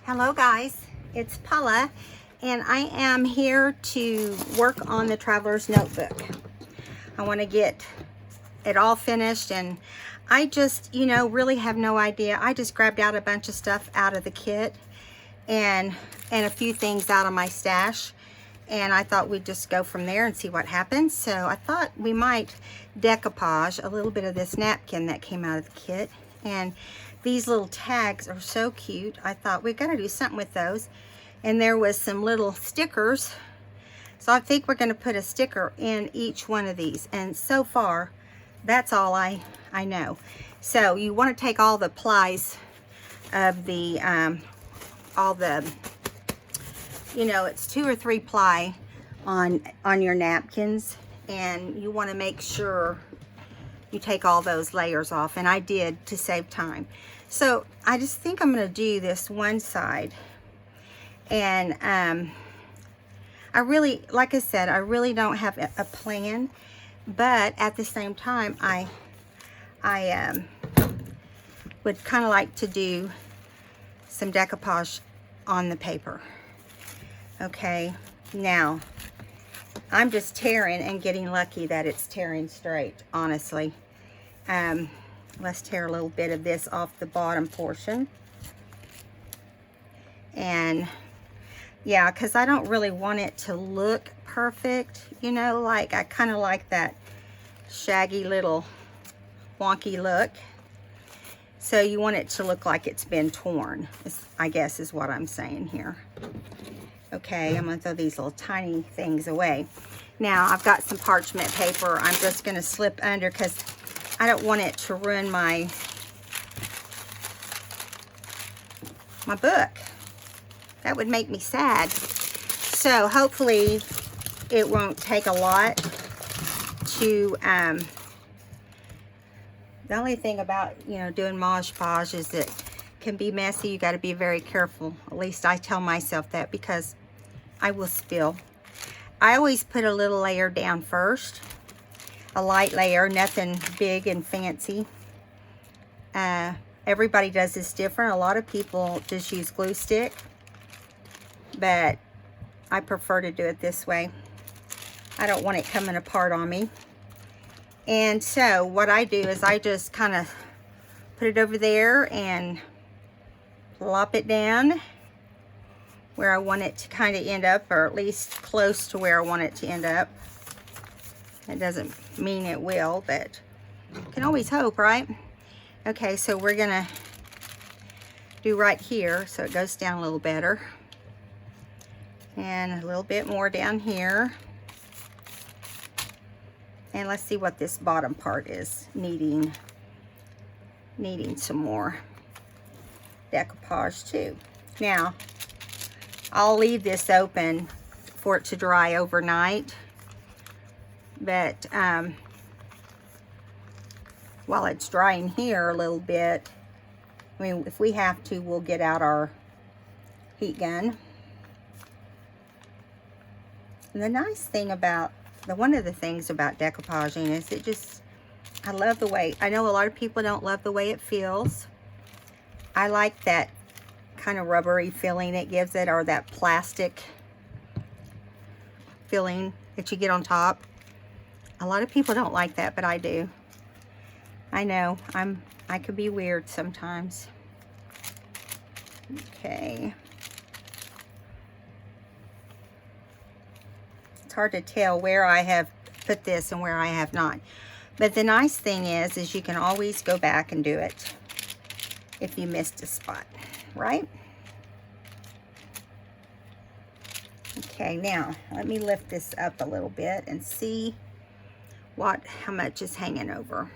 Hello guys, it's Paula and I am here to work on the Traveler's Notebook. I want to get it all finished and I just, really have no idea. I just grabbed out a bunch of stuff out of the kit and a few things out of my stash, and I thought we'd just go from there and see what happens. So I thought we might decoupage a little bit of this napkin that came out of the kit, and these little tags are so cute. I thought we got to do something with those, and there was some little stickers, so I think we're going to put a sticker in each one of these. And so far that's all I know. So you want to take all the plies of the all the, it's 2 or 3 ply on your napkins, and you want to make sure you take all those layers off, and I did to save time. So I just think I'm going to do this one side, and I really, like I said, I really don't have a plan, but at the same time I would kind of like to do some decoupage on the paper. Okay, now I'm just tearing and getting lucky that it's tearing straight, honestly. Let's tear a little bit of this off the bottom portion. And yeah, because I don't really want it to look perfect, like I kind of like that shaggy little wonky look. So you want it to look like it's been torn, I guess is what I'm saying here. Okay, I'm going to throw these little tiny things away. Now I've got some parchment paper I'm just going to slip under because I don't want it to ruin my book. That would make me sad. So hopefully it won't take a lot to the only thing about, doing Mod Podge is it can be messy. You got to be very careful. At least I tell myself that, because I will spill. I always put a little layer down first. A light layer, nothing big and fancy. Everybody does this different. A lot of people just use glue stick, but I prefer to do it this way. I don't want it coming apart on me. And so what I do is I just kind of put it over there and plop it down where I want it to kind of end up, or at least close to where I want it to end up. It doesn't mean it will, but you can always hope, right? Okay, so we're gonna do right here so it goes down a little better, and a little bit more down here. And let's see what this bottom part is needing some more decoupage too. Now I'll leave this open for it to dry overnight, but while it's drying here a little bit, I mean, if we have to, we'll get out our heat gun. And the nice thing about one of the things about decoupaging is I love the way, I know a lot of people don't love the way it feels. I like that kind of rubbery feeling it gives it, or that plastic feeling that you get on top. A lot of people don't like that, but I do. I know, I could be weird sometimes. Okay. It's hard to tell where I have put this and where I have not. But the nice thing is you can always go back and do it if you missed a spot, right? Okay, now let me lift this up a little bit and see how much is hanging over.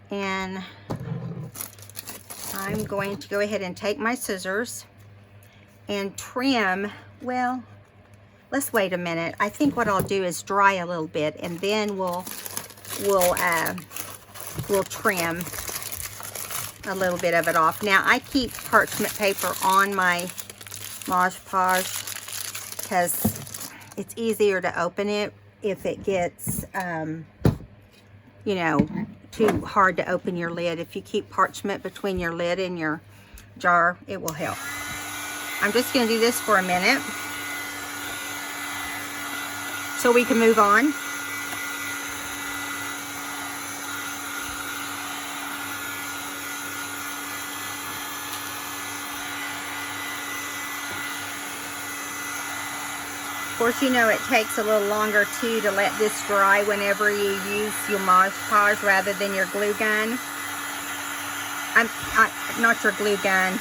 And I'm going to go ahead and take my scissors and trim. Well, let's wait a minute. I think what I'll do is dry a little bit, and then we'll trim a little bit of it off. Now I keep parchment paper on my Mod Podge because it's easier to open it if it gets too hard to open your lid. If you keep parchment between your lid and your jar, it will help. I'm just going to do this for a minute so we can move on. Of course, you know it takes a little longer too to let this dry whenever you use your Mod Podge rather than your glue gun. Not your glue gun.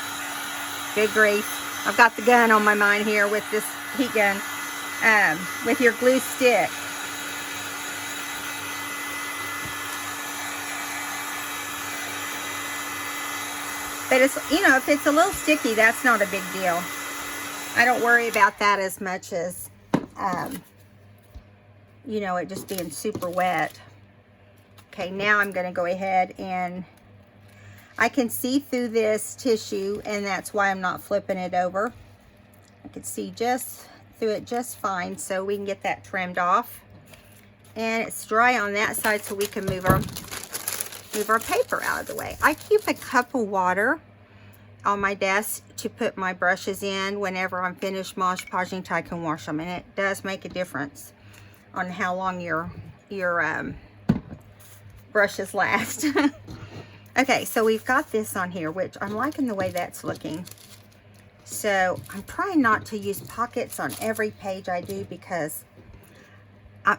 Good grief. I've got the gun on my mind here with this heat gun. With your glue stick. But it's, you know, if it's a little sticky, that's not a big deal. I don't worry about that as much as, you know, it just being super wet. Okay, now I'm going to go ahead and I can see through this tissue, and that's why I'm not flipping it over. I can see just through it just fine, so we can get that trimmed off. And it's dry on that side, so we can move our paper out of the way. I keep a cup of water on my desk to put my brushes in whenever I'm finished Mod Podging, so I can wash them, and it does make a difference on how long your brushes last. Okay, so we've got this on here, which I'm liking the way that's looking. So I'm trying not to use pockets on every page I do, because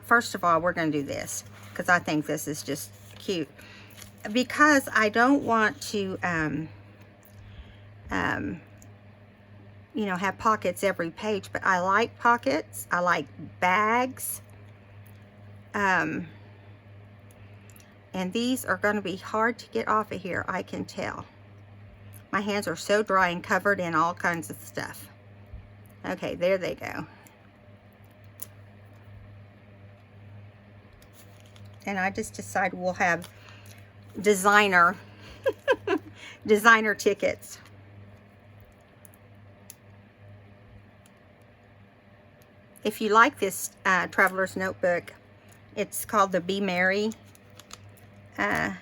first of all, we're going to do this because I think this is just cute. Because I don't want to, you know, have pockets every page, but I like pockets. I like bags. And these are going to be hard to get off of here, I can tell. My hands are so dry and covered in all kinds of stuff. Okay, there they go. And I just decided we'll have designer designer tickets. If you like this Traveler's Notebook, it's called the Be Merry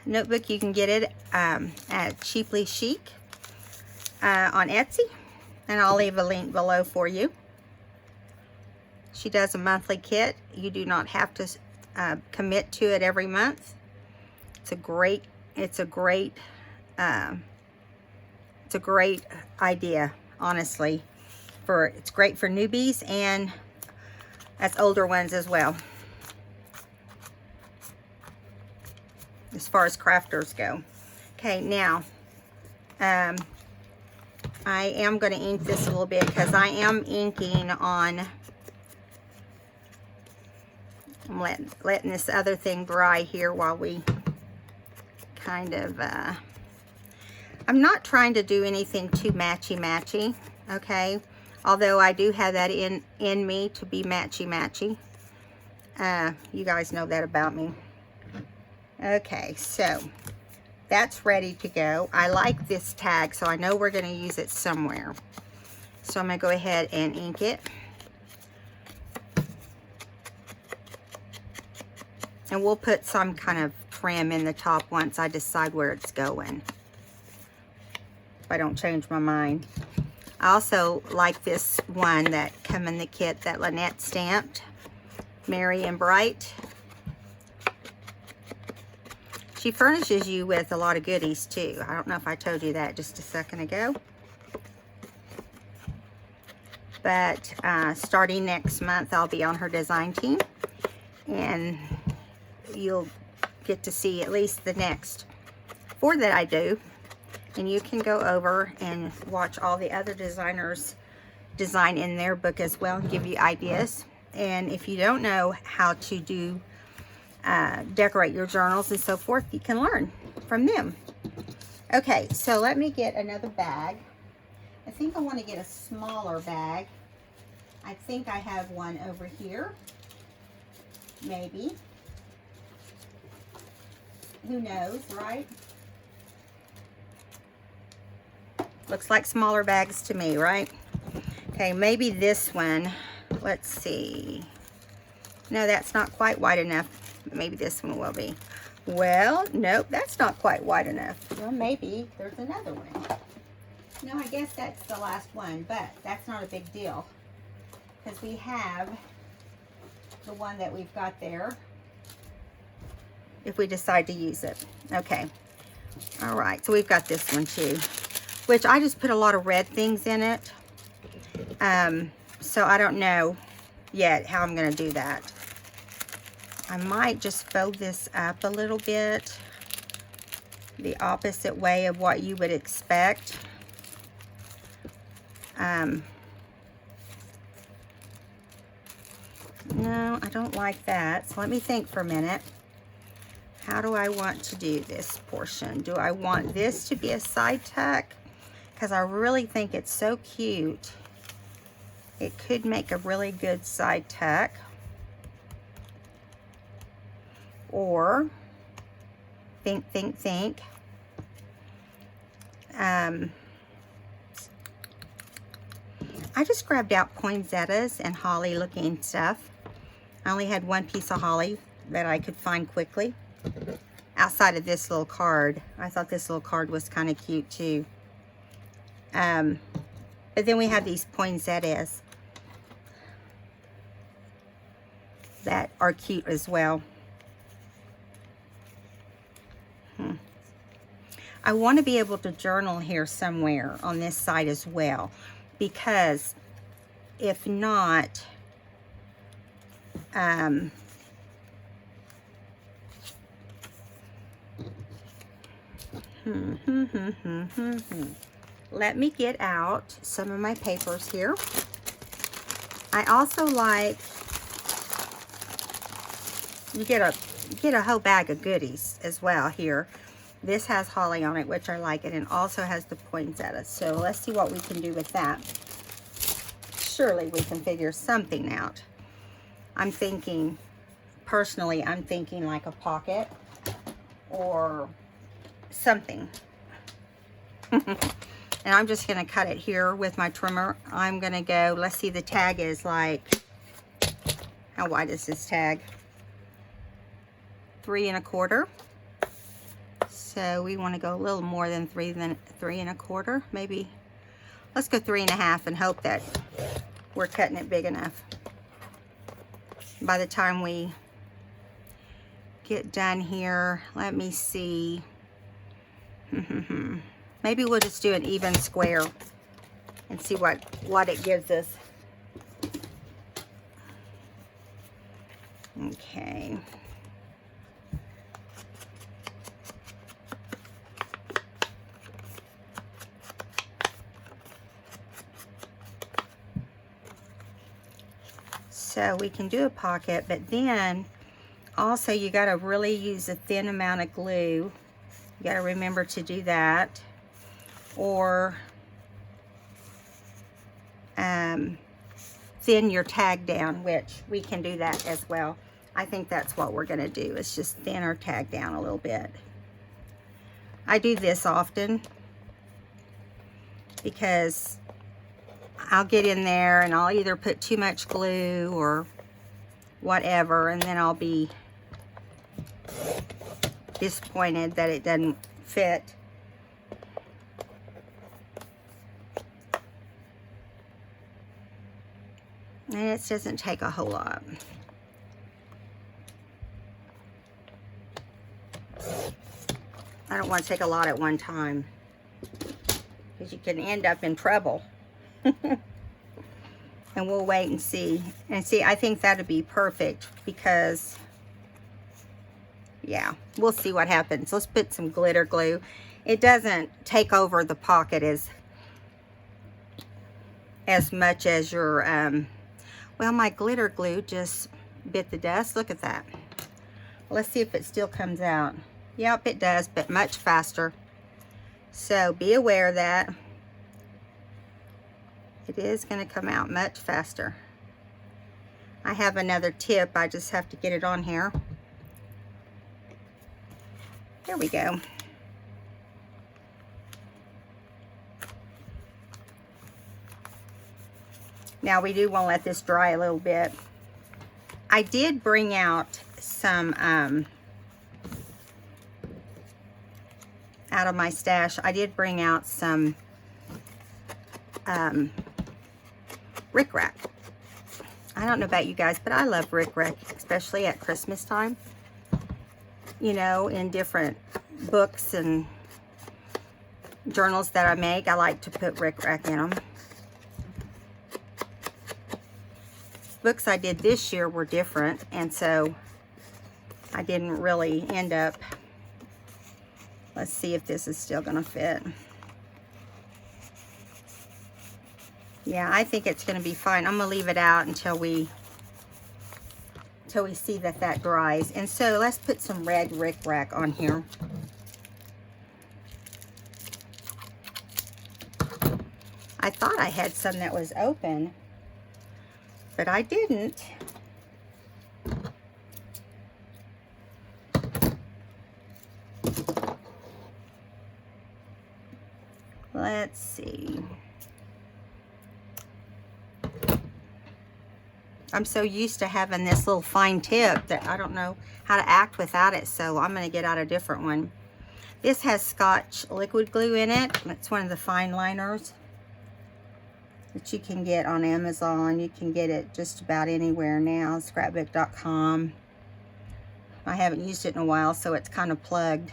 notebook. You can get it at Cheaply Chic on Etsy, and I'll leave a link below for you. She does a monthly kit. You do not have to commit to it every month. It's a great idea, honestly. It's great for newbies and as older ones as well, as far as crafters go. Okay, now I am going to ink this a little bit because I am inking on, I'm letting this other thing dry here while we kind of, I'm not trying to do anything too matchy-matchy, okay? Although I do have that in me to be matchy-matchy. You guys know that about me. Okay, so that's ready to go. I like this tag, so I know we're going to use it somewhere. So I'm going to go ahead and ink it. And we'll put some kind of trim in the top once I decide where it's going, if I don't change my mind. I also like this one that come in the kit that Lynette stamped, Merry and Bright. She furnishes you with a lot of goodies too. I don't know if I told you that just a second ago. But starting next month, I'll be on her design team, and you'll get to see at least the next 4 that I do. And you can go over and watch all the other designers design in their book as well and give you ideas. And if you don't know how to do decorate your journals and so forth, you can learn from them. Okay, so let me get another bag. I think I want to get a smaller bag. I think I have one over here. Maybe. Who knows, right? Looks like smaller bags to me, right? Okay, maybe this one. Let's see. No, that's not quite wide enough. Maybe this one will be. Well, nope, that's not quite wide enough. Well, maybe there's another one. No, I guess that's the last one, but that's not a big deal because we have the one that we've got there if we decide to use it. Okay. All right, so we've got this one too, which I just put a lot of red things in it. So I don't know yet how I'm going to do that. I might just fold this up a little bit, the opposite way of what you would expect. No, I don't like that. So let me think for a minute. How do I want to do this portion? Do I want this to be a side tuck? Because I really think it's so cute. It could make a really good side tuck. Or, think. I just grabbed out poinsettias and holly looking stuff. I only had one piece of holly that I could find quickly. Outside of this little card. I thought this little card was kind of cute too. But then we have these poinsettias that are cute as well. I want to be able to journal here somewhere on this side as well, because if not, let me get out some of my papers here. I also like, you get a whole bag of goodies as well here. This has holly on it, which I like, and it also has the poinsettias. So let's see what we can do with that. Surely we can figure something out. I'm thinking, personally, I'm thinking like a pocket or something. And I'm just going to cut it here with my trimmer. I'm going to go, let's see, the tag is like, how wide is this tag? 3 1/4. So we want to go a little more than 3 1/4, maybe. Let's go 3 1/2 and hope that we're cutting it big enough. By the time we get done here, let me see. Maybe we'll just do an even square and see what it gives us. Okay. So we can do a pocket, but then also you got to really use a thin amount of glue. You got to remember to do that. Or thin your tag down, which we can do that as well. I think that's what we're going to do, is just thin our tag down a little bit. I do this often because I'll get in there and I'll either put too much glue or whatever, and then I'll be disappointed that it doesn't fit. And it doesn't take a whole lot. I don't want to take a lot at one time, because you can end up in trouble. And we'll wait and see. And see, I think that'd be perfect, because yeah, we'll see what happens. Let's put some glitter glue. It doesn't take over the pocket as much as your well, my glitter glue just bit the dust. Look at that. Let's see if it still comes out. Yep, it does, but much faster. So be aware of that. It is going to come out much faster. I have another tip. I just have to get it on here. There we go. Now we do want to let this dry a little bit. I did bring out some out of my stash. I did bring out some rickrack. I don't know about you guys, but I love rickrack, especially at Christmas time. You know, in different books and journals that I make, I like to put rickrack in them. Books I did this year were different, and so I didn't really end up. Let's see if this is still gonna fit. Yeah, I think it's gonna be fine. I'm gonna leave it out until we see that that dries. And so let's put some red rickrack on here. I thought I had some that was open, but I didn't. Let's see. I'm so used to having this little fine tip that I don't know how to act without it, so I'm going to get out a different one. This has Scotch liquid glue in it. It's one of the fine liners that you can get on Amazon. You can get it just about anywhere now, scrapbook.com. I haven't used it in a while, so it's kind of plugged.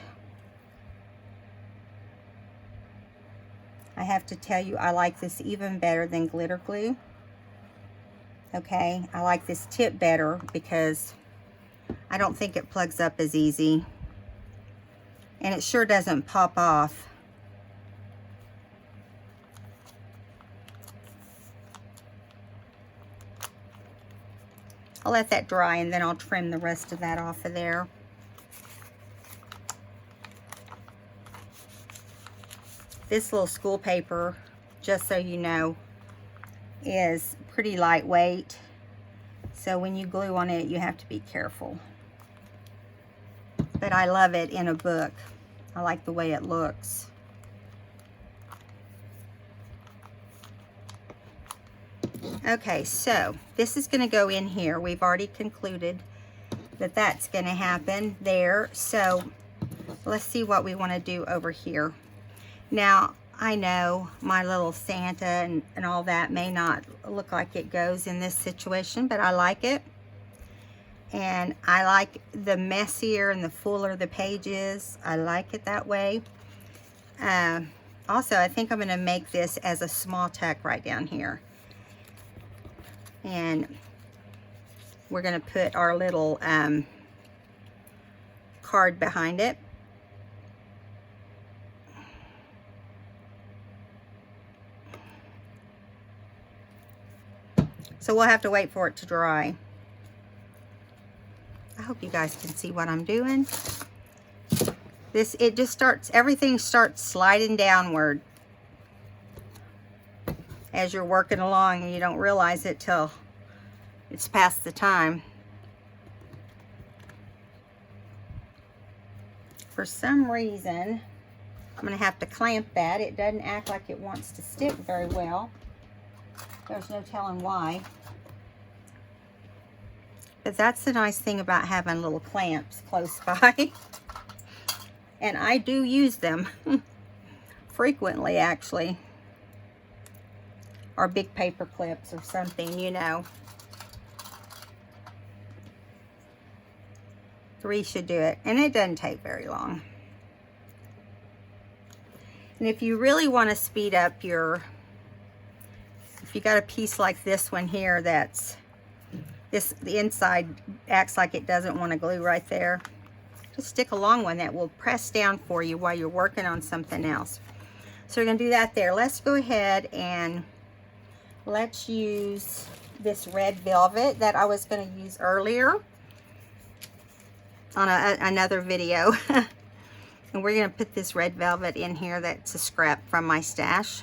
I have to tell you, I like this even better than glitter glue. Okay, I like this tip better because I don't think it plugs up as easy. And it sure doesn't pop off. I'll let that dry and then I'll trim the rest of that off of there. This little school paper, just so you know, is pretty lightweight, so when you glue on it you have to be careful, but I love it in a book. I like the way it looks. Okay, so this is going to go in here. We've already concluded that that's going to happen there, so let's see what we want to do over here. Now, I know my little Santa and all that may not look like it goes in this situation, but I like it. And I like the messier and the fuller the page is. I like it that way. Also, I think I'm going to make this as a small tuck right down here. And we're going to put our little card behind it. So we'll have to wait for it to dry. I hope you guys can see what I'm doing. It just starts, everything starts sliding downward as you're working along, and you don't realize it till it's past the time. For some reason, I'm gonna have to clamp that. It doesn't act like it wants to stick very well. There's no telling why. But that's the nice thing about having little clamps close by. And I do use them frequently, actually. Or big paper clips or something, you know. 3 should do it. And it doesn't take very long. And if you really want to speed up your... If you got a piece like this one here that's the inside acts like it doesn't want to glue right there, just stick a long one that will press down for you while you're working on something else. So we're going to do that there. Let's go ahead and let's use this red velvet that I was going to use earlier on another video. And we're going to put this red velvet in here that's a scrap from my stash.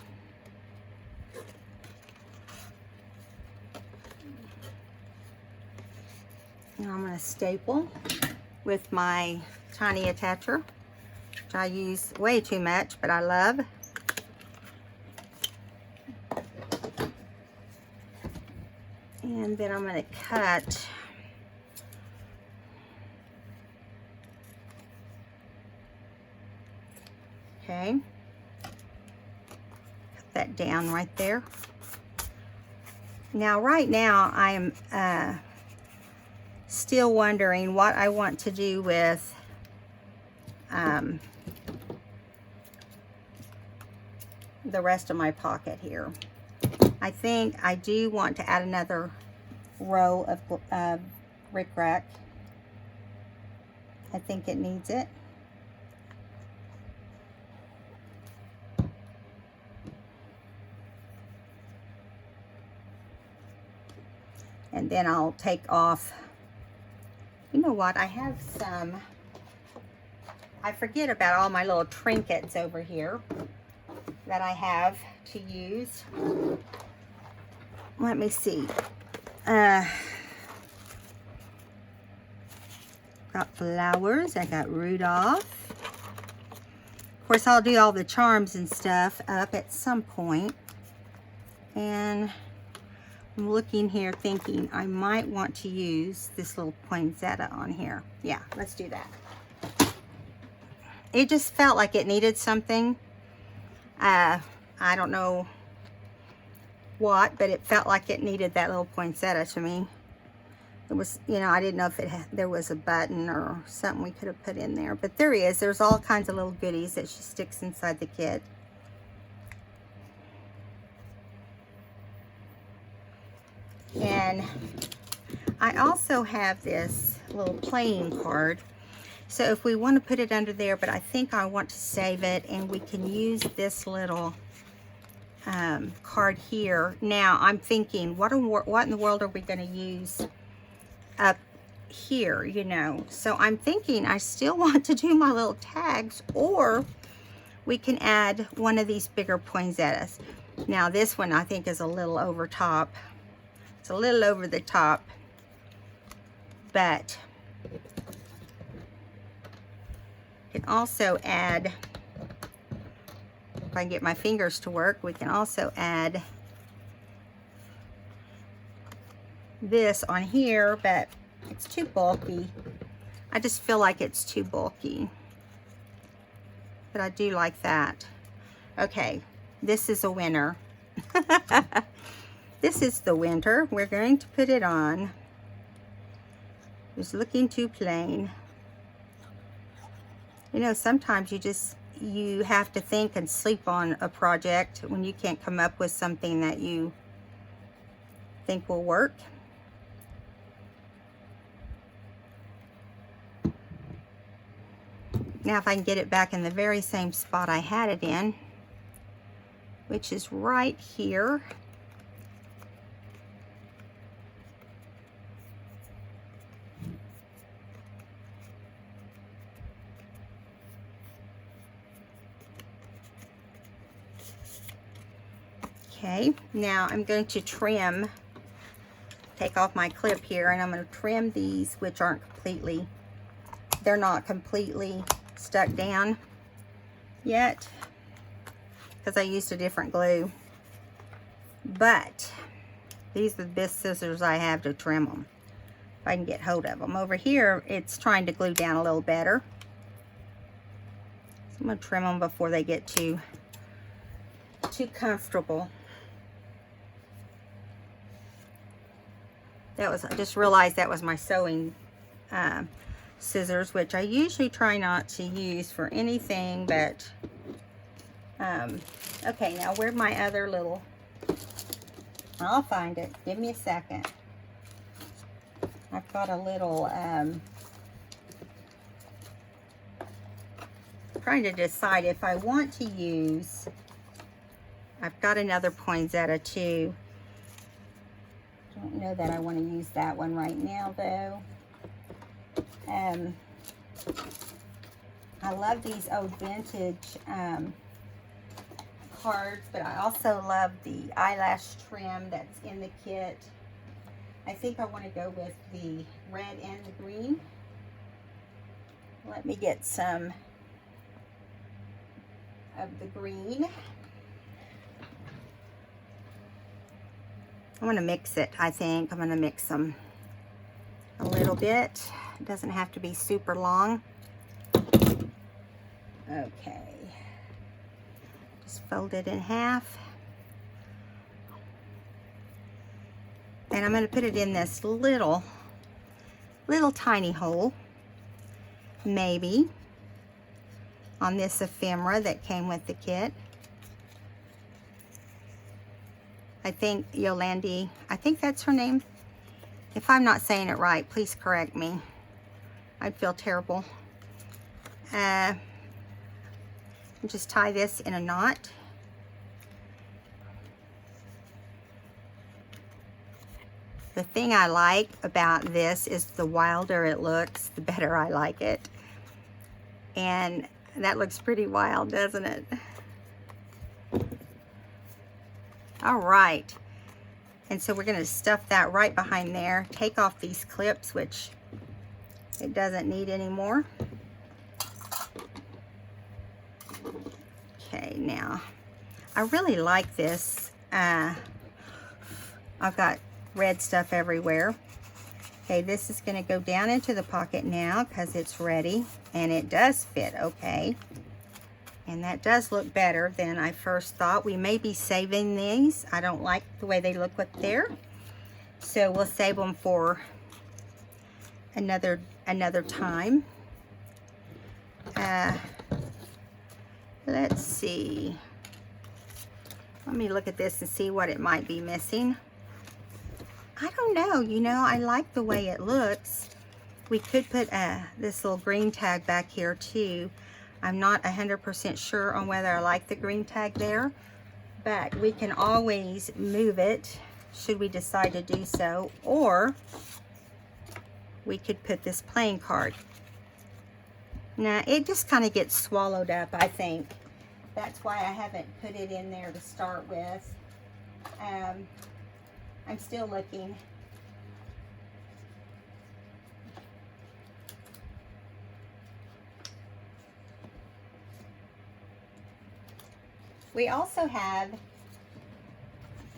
And I'm going to staple with my tiny attacher, which I use way too much, but I love. And then I'm going to cut that down right there. Now, right now, I'm still wondering what I want to do with the rest of my pocket here. I think I do want to add another row of rickrack. I think it needs it. And then I'll take off, you know what, I have some, I forget about all my little trinkets over here that I have to use. Let me see. Got flowers, I got Rudolph. Of course, I'll do all the charms and stuff up at some point. And I'm looking here thinking I might want to use this little poinsettia on here. Yeah, let's do that. It just felt like it needed something. I don't know what, but it felt like it needed that little poinsettia to me. It was, you know, I didn't know if there was a button or something we could have put in there, but there is. There's all kinds of little goodies that she sticks inside the kit. And I also have this little playing card. So if we want to put it under there, but I think I want to save it, and we can use this little card here. Now I'm thinking, what in the world are we going to use up here, you know? So I'm thinking I still want to do my little tags, or we can add one of these bigger poinsettias. Now this one I think is a little over top. It's a little over the top, but you can also add, if I can get my fingers to work, we can also add this on here, but it's too bulky. I just feel like it's too bulky, but I do like that. Okay, this is a winner. This is the winter. We're going to put it on. It's looking too plain. You know, sometimes you have to think and sleep on a project when you can't come up with something that you think will work. Now if I can get it back in the very same spot I had it in, which is right here. Okay, now I'm going to trim, take off my clip here, and I'm going to trim these, which aren't completely, they're not completely stuck down yet, because I used a different glue. But these are the best scissors I have to trim them, if I can get hold of them. Over here, it's trying to glue down a little better. So I'm going to trim them before they get too comfortable. I just realized that was my sewing scissors, which I usually try not to use for anything, but okay, now where'd my other little, I'll find it, give me a second. I've got a little trying to decide if I want to use, I've got another poinsettia too. Don't know that I want to use that one right now though. I love these old vintage cards, but I also love the eyelash trim that's in the kit. I think I want to go with the red and the green. Let me get some of the green. I'm going to mix it, I think. I'm going to mix them a little bit. It doesn't have to be super long. Okay. Just fold it in half. And I'm going to put it in this little tiny hole, maybe, on this ephemera that came with the kit. I think Yolandi, I think that's her name. If I'm not saying it right, please correct me. I'd feel terrible. Just tie this in a knot. The thing I like about this is the wilder it looks, the better I like it. And that looks pretty wild, doesn't it? All right. And so we're going to stuff that right behind there. Take off these clips, which it doesn't need anymore. Okay, now, I really like this. I've got red stuff everywhere. Okay, this is going to go down into the pocket now because it's ready. And it does fit okay. And that does look better than I first thought. We may be saving these. I don't like the way they look up there. So we'll save them for another time. Let's see. Let me look at this and see what it might be missing. I don't know. You know, I like the way it looks. We could put this little green tag back here too. I'm not 100% sure on whether I like the green tag there, but we can always move it should we decide to do so, or we could put this playing card. Now, it just kind of gets swallowed up, I think. That's why I haven't put it in there to start with. I'm still looking. We also have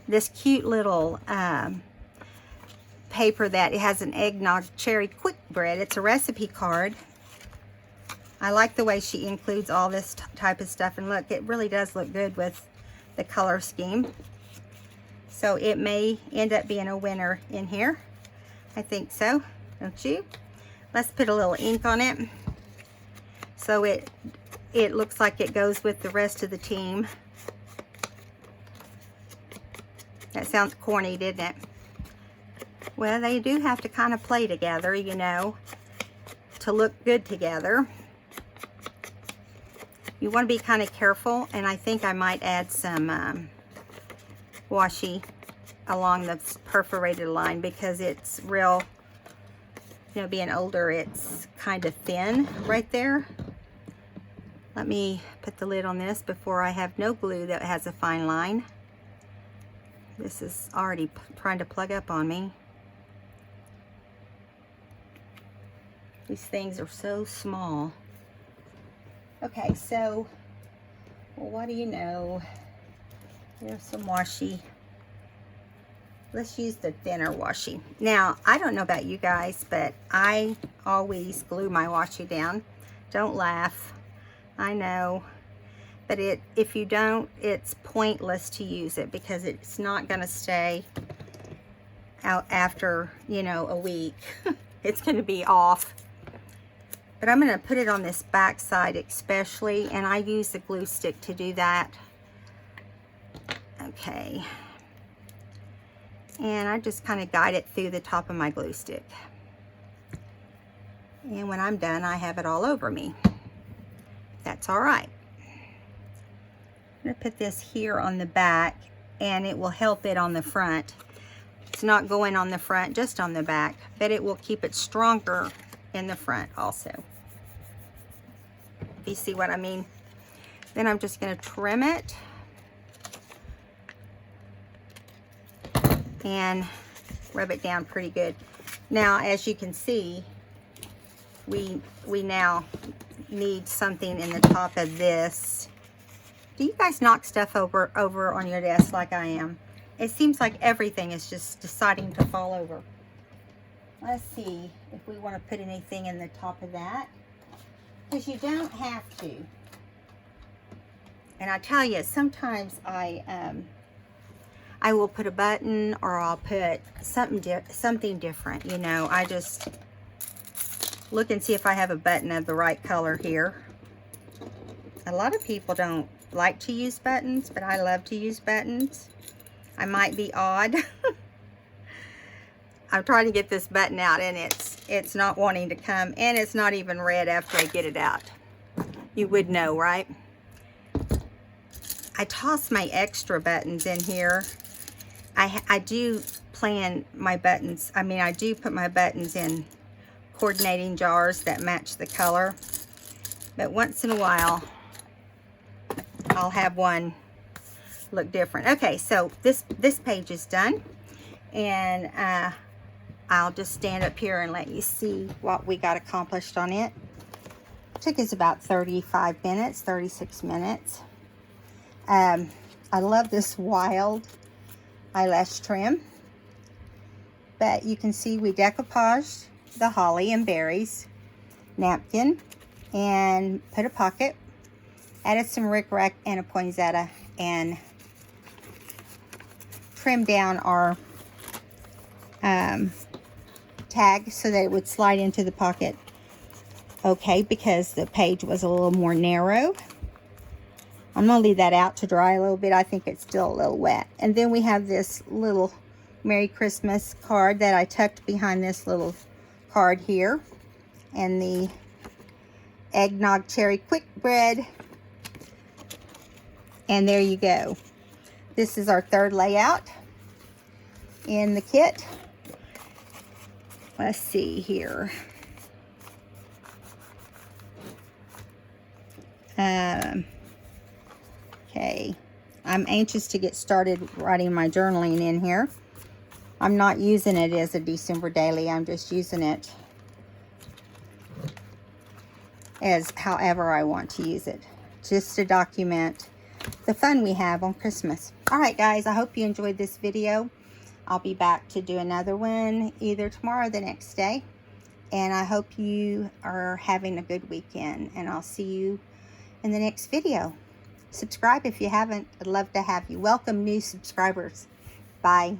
this cute little paper that it has an eggnog cherry quick bread. It's a recipe card. I like the way she includes all this type of stuff, and look, it really does look good with the color scheme. So it may end up being a winner in here. I think so, don't you? Let's put a little ink on it so it looks like it goes with the rest of the team. That sounds corny, didn't it? Well, they do have to kind of play together, you know, to look good together. You want to be kind of careful, and I think I might add some washi along the perforated line because it's real, you know, being older, it's kind of thin right there. Let me put the lid on this before I have no glue that has a fine line. This is already trying to plug up on me. These things are so small. Okay, so, well, what do you know? There's some washi. Let's use the thinner washi. Now, I don't know about you guys, but I always glue my washi down. Don't laugh. I know. But if you don't, it's pointless to use it because it's not going to stay out after, you know, a week. It's going to be off. But I'm going to put it on this back side especially, and I use the glue stick to do that. Okay. And I just kind of guide it through the top of my glue stick. And when I'm done, I have it all over me. That's all right. I'm going to put this here on the back, and it will help it on the front. It's not going on the front, just on the back, but it will keep it stronger in the front also. You see what I mean? Then I'm just going to trim it and rub it down pretty good. Now, as you can see, we now need something in the top of this. Do you guys knock stuff over on your desk like I am? It seems like everything is just deciding to fall over. Let's see if we want to put anything in the top of that. Because you don't have to. And I tell you, sometimes I I will put a button, or I'll put something different, you know. I just look and see if I have a button of the right color here. A lot of people don't like to use buttons, but I love to use buttons. I might be odd. I'm trying to get this button out, and it's not wanting to come, and it's not even red after I get it out. You would know, right? I toss my extra buttons in here. I do plan my buttons. I mean, I do put my buttons in coordinating jars that match the color, but once in a while I'll have one look different. Okay, so this page is done, and I'll just stand up here and let you see what we got accomplished on it. It took us about 35 minutes, 36 minutes. I love this wild eyelash trim, but you can see we decoupaged the holly and berries, napkin, and put a pocket, added some rickrack and a poinsettia, and trimmed down our tag so that it would slide into the pocket okay, because the page was a little more narrow. I'm going to leave that out to dry a little bit. I think it's still a little wet. And then we have this little Merry Christmas card that I tucked behind this little card here. And the eggnog cherry quick bread. And there you go. This is our third layout in the kit. Let's see here. Okay, I'm anxious to get started writing my journaling in here. I'm not using it as a December daily. I'm just using it as however I want to use it, just to document the fun we have on Christmas. All right, guys, I hope you enjoyed this video. I'll be back to do another one either tomorrow or the next day. And I hope you are having a good weekend, and I'll see you in the next video. Subscribe if you haven't. I'd love to have you. Welcome new subscribers. Bye.